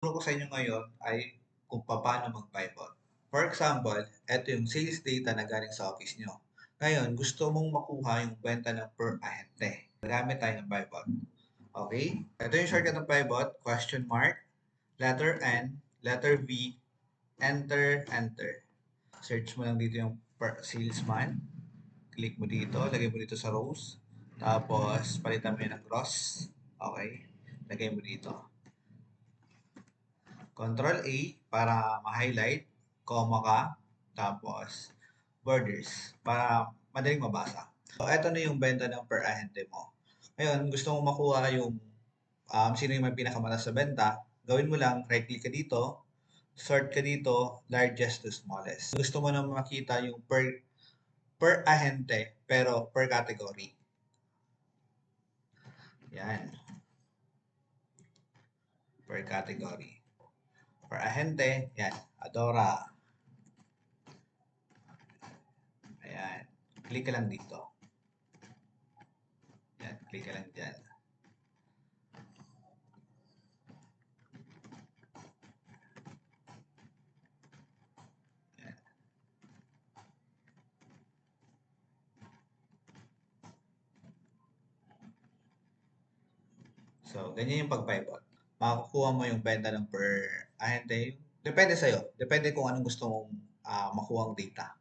Turo ko sa inyo ngayon ay kung paano mag-pivot. For example, ito yung sales data na galing sa office nyo. Ngayon, gusto mong makuha yung benta ng per ahente. Gamit tayo ng pivot. Okay? Ito yung shortcut ng pivot, question mark, letter N, letter V, enter, enter. Search mo lang dito yung per salesman. Click mo dito, lagay mo dito sa rows. Tapos, palitan mo yun ng gross. Okay? Lagay mo dito. Control A para ma-highlight, comma ka, tapos borders para madaling mabasa. So, eto na yung benta ng per ahente mo. Ngayon, gusto mo makuha yung sino yung may pinakamataas sa benta, gawin mo lang, right-click ka dito, sort ka dito, largest to smallest. Gusto mo na makita yung per ahente, pero per category. Yan. Per category. Per ahente, yan. Adora. Ayan. Click ka lang dito. Yan. Click ka lang dyan. Yan. So, ganyan yung pag-pivot. Makakuha mo yung benta ng per ahente. Depende sa'yo. Depende kung anong gusto mong makuha ang data.